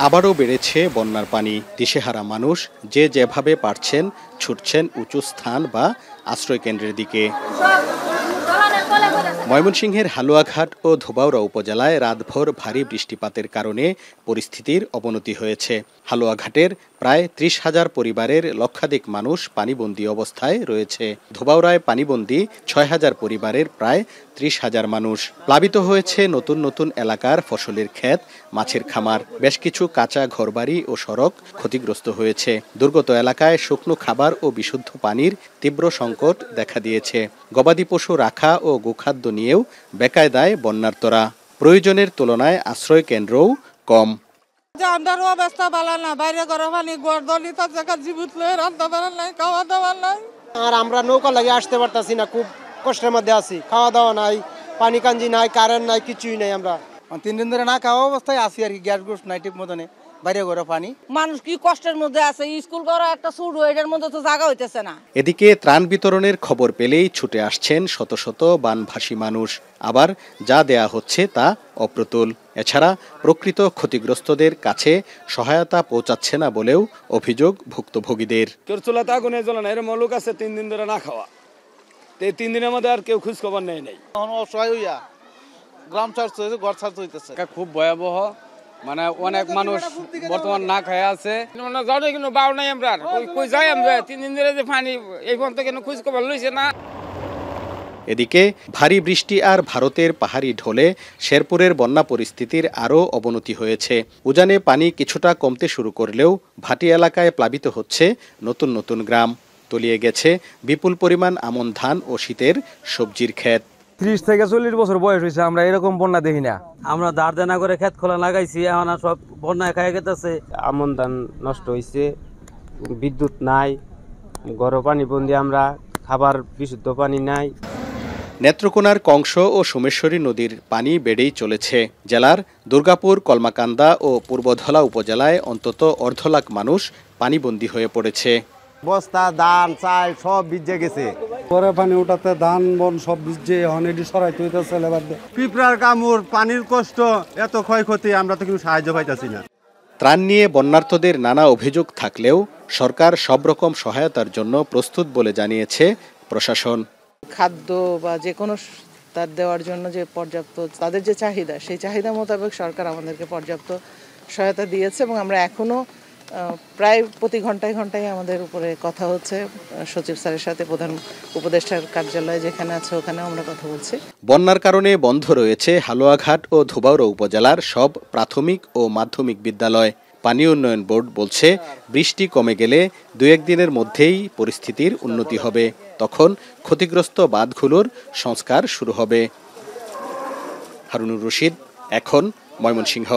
আবারও বেড়েছে বন্যার পানি। দিশেহারা মানুষ যে যেভাবে পারছেন ছুটছেন উঁচু স্থান বা আশ্রয় কেন্দ্রের দিকে। ময়মনসিংহের হালুয়াঘাট ও ধোবাউড়া উপজেলায় রাতভর ভারী বৃষ্টিপাতের কারণে পরিস্থিতির অবনতি হয়েছে। হালুয়াঘাটের প্রায় ৩০,০০০ পরিবারের লক্ষাধিক মানুষ পানিবন্দী অবস্থায় রয়েছে। ধোবাউড়ায় পানিবন্দী ৬,০০০ পরিবারের প্রায় ৩০,০০০ মানুষ। প্লাবিত হয়েছে নতুন নতুন এলাকার ফসলের ক্ষেত, মাছের খামার। বেশ কিছু কাঁচা ঘরবাড়ি ও সড়ক ক্ষতিগ্রস্ত হয়েছে। দুর্গত এলাকায় শুকনো খাবার ও বিশুদ্ধ পানির তীব্র সংকট দেখা দিয়েছে। গবাদি পশু রাখা ও গোখাদ্য নিয়েও বেকায়দায় বন্যার্তরা। প্রয়োজনের তুলনায় আশ্রয় কেন্দ্রও কম। আমাদের অবস্থা ভালো না, বাইরে ঘরে পানি গর্দলিত জায়গা জীবিত লয়ে রান্না বান্না নাই, খাওয়া দাওয়া নাই। আর আমরা নৌকা লাগিয়ে আসতে পারতাছি না, খুব কষ্টের মধ্যে আছি। খাওয়া দাওয়া নাই, পানি কাঞ্জি নাই, কারেন্ট নাই, কিছুই নাই। আমরা 3 দিন ধরে না খাওয়া অবস্থায় আছি আর কি, গ্যাস গোস নাই ঠিক মতনে, বাইরে ঘরে পানি। মানুষ কি কষ্টের মধ্যে আছে, স্কুল করা একটা ছোট এটার মধ্যে তো জায়গা হইতেছে না। এদিকে ত্রাণ বিতরণের খবর পেলেই ছুটে আসছেন শত শত বানভাসী মানুষ। আবার যা দেয়া হচ্ছে তা অপ্রতুল। এছাড়া প্রকৃত ক্ষতিগ্রস্তদের কাছে সহায়তা পৌঁছাচ্ছে না বলেও অভিযোগ ভুক্তভোগীদের। কেউ চুলাতে আগুনে জ্বলে না, এর মৌলুক আছে 3 দিন ধরে না খাওয়া। এই 3 দিনের মধ্যে আর কেউ খোঁজ খবর নেই। অসহায় হইয়া গ্রাম ছাড়তে হয়েছে, ঘর ছাড়তে হইতেছে। খুব ভয়াবহ, মানে অনেক মানুষ বর্তমান না খায় আছে। কিন্তু বাউ নাই আমরা, কই যাই আমরা 3 দিন ধরে যে পানি এই পর্যন্ত কেন খোঁজ খবর লইছে না। এদিকে ভারী বৃষ্টি আর ভারতের পাহাড়ি ঢলে শেরপুরের বন্যা পরিস্থিতির আরও অবনতি হয়েছে। উজানে পানি কিছুটা কমতে শুরু করলেও ভাটি এলাকায় প্লাবিত হচ্ছে নতুন নতুন গ্রাম। তলিয়ে গেছে বিপুল পরিমাণ আমন ধান ও শীতের সবজির ক্ষেত। 30 থেকে 40 বছর বয়স হয়েছে, আমরা এরকম বন্যা দেখি না। আমরা ধার দেনা করে ক্ষেত খোলা লাগাইছি, এখন সব বন্যায় খাই গেছে। আমন ধান নষ্ট হয়েছে, বিদ্যুৎ নাই, গরম পানি বন্দি, আমরা খাবার বিশুদ্ধ পানি নাই। নেত্রকোনার কংস ও সোমেশ্বরী নদীর পানি বেড়েই চলেছে। জেলার দুর্গাপুর, কলমাকান্দা ও পূর্বধলা উপজেলায় অন্তত 1.5 লাখ মানুষ পানিবন্দী হয়ে পড়েছে। বস্তা, ধান, চাল সব ভিজে গেছে। পরে পানি উঠাতে ধান বন সব ভিজে হনেডি সরাইতে হইতেছে। পিঁপড়ার কামড়, পানির কষ্ট, এত ক্ষয়ক্ষতি, আমরা তো কিছু সাহায্য পাইতাছি না। ত্রাণ নিয়ে বন্যার্তদের নানা অভিযোগ থাকলেও সরকার সব রকম সহায়তার জন্য প্রস্তুত বলে জানিয়েছে প্রশাসন। খাদ্য বা যে কোনো তার দেওয়ার জন্য যে পর্যাপ্ত তাদের যে চাহিদা, সেই চাহিদা মোতাবেক সরকার আমাদেরকে পর্যাপ্ত সহায়তা দিয়েছে এবং আমরা এখনো প্রায় প্রতি ঘন্টায় ঘন্টায় আমাদের উপরে কথা হচ্ছে। সচিব স্যারের সাথে প্রধান উপদেষ্টার কার্যালয় যেখানে আছে ওখানেও আমরা কথা বলছি। বন্যার কারণে বন্ধ রয়েছে হালুয়াঘাট ও ধোবাউড়া উপজেলার সব প্রাথমিক ও মাধ্যমিক বিদ্যালয়। পানি উন্নয়ন বোর্ড বলছে বৃষ্টি কমে গেলে 2-1 দিনের মধ্যেই পরিস্থিতির উন্নতি হবে। তখন ক্ষতিগ্রস্ত বাঁধগুলোর সংস্কার শুরু হবে। হারুনুর রশিদ, এখন, ময়মনসিংহ।